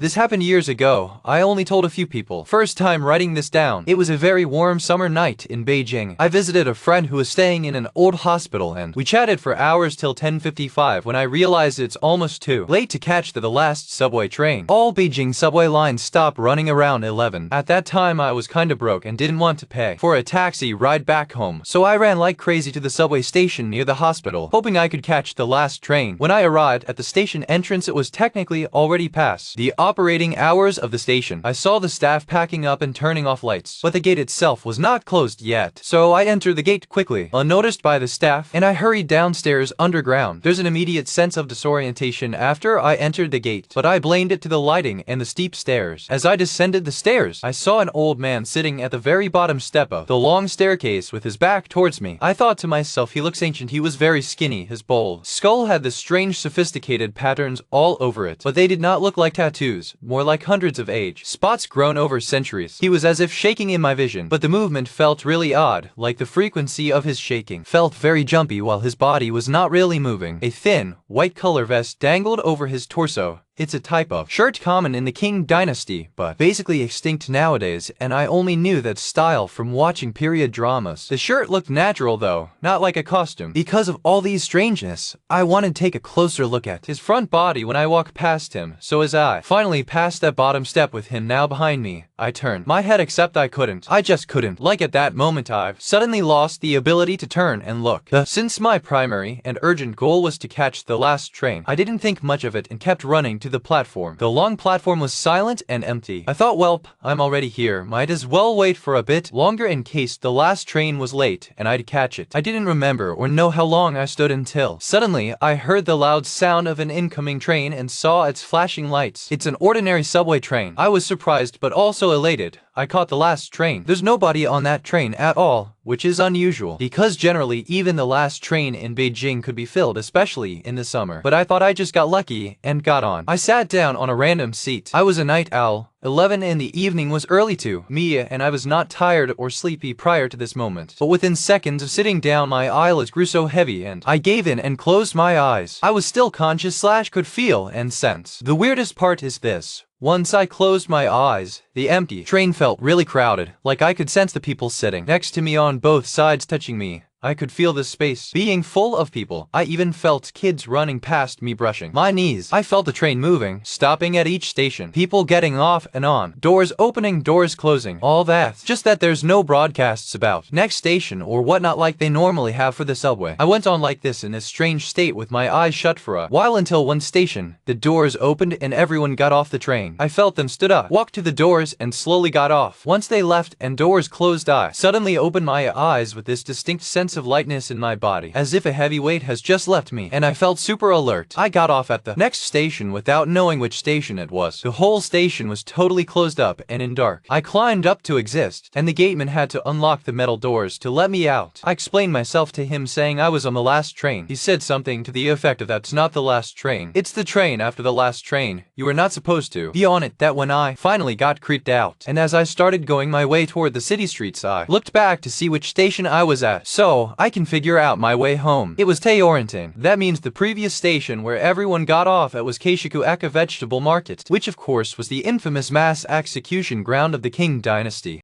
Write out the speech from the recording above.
This happened years ago. I only told a few people. First time writing this down. It was a very warm summer night in Beijing. I visited a friend who was staying in an old hospital and we chatted for hours till 10:55 when I realized it's almost too late to catch the last subway train. All Beijing subway lines stop running around 11. At that time I was kinda broke and didn't want to pay for a taxi ride back home. So I ran like crazy to the subway station near the hospital, hoping I could catch the last train. When I arrived at the station entrance, it was technically already past the operating hours of the station. I saw the staff packing up and turning off lights, but the gate itself was not closed yet. So I entered the gate quickly, unnoticed by the staff, and I hurried downstairs underground. There's an immediate sense of disorientation after I entered the gate, but I blamed it to the lighting and the steep stairs. As I descended the stairs, I saw an old man sitting at the very bottom step of the long staircase with his back towards me. I thought to myself, he looks ancient. He was very skinny. His bold skull had the strange sophisticated patterns all over it, but they did not look like tattoos, more like hundreds of age spots grown over centuries. He was as if shaking in my vision, but the movement felt really odd, like the frequency of his shaking felt very jumpy while his body was not really moving. A thin, white color vest dangled over his torso. It's a type of shirt common in the Qing dynasty, but basically extinct nowadays, and I only knew that style from watching period dramas. The shirt looked natural though, not like a costume. Because of all these strangeness, I wanted to take a closer look at his front body when I walked past him, so as I finally passed that bottom step with him now behind me, I turned my head except I just couldn't. Like at that moment I've suddenly lost the ability to turn and look. Since my primary and urgent goal was to catch the last train, I didn't think much of it and kept running to the platform. The long platform was silent and empty. I thought, welp, I'm already here. Might as well wait for a bit longer in case the last train was late and I'd catch it. I didn't remember or know how long I stood until suddenly I heard the loud sound of an incoming train and saw its flashing lights. It's an ordinary subway train. I was surprised but also elated. I caught the last train. There's nobody on that train at all, which is unusual, because generally even the last train in Beijing could be filled, especially in the summer. But I thought I just got lucky and got on. I sat down on a random seat. I was a night owl. 11 in the evening was early to me, and I was not tired or sleepy prior to this moment. But within seconds of sitting down, my eyelids grew so heavy and I gave in and closed my eyes. I was still conscious / could feel and sense. The weirdest part is this. Once I closed my eyes, the empty train felt really crowded, like I could sense the people sitting next to me on both sides touching me. I could feel the space being full of people. I even felt kids running past me brushing my knees. I felt the train moving, stopping at each station, people getting off and on, doors opening, doors closing, all that. Just that there's no broadcasts about next station or whatnot like they normally have for the subway. I went on like this in a strange state with my eyes shut for a while until one station, the doors opened and everyone got off the train. I felt them stood up, walked to the doors and slowly got off. Once they left and doors closed, I suddenly opened my eyes with this distinct sense of lightness in my body, as if a heavy weight has just left me, and I felt super alert. I got off at the next station without knowing which station it was. The whole station was totally closed up and in dark. I climbed up to exist, and the gateman had to unlock the metal doors to let me out. I explained myself to him, saying I was on the last train. He said something to the effect of, that's not the last train. It's the train after the last train. You were not supposed to be on it. That when I finally got creeped out, and as I started going my way toward the city streets, I looked back to see which station I was at, so I can figure out my way home. It was Taorintan. That means the previous station where everyone got off at was Keishiku Eka Vegetable Market, which of course was the infamous mass execution ground of the Qing dynasty.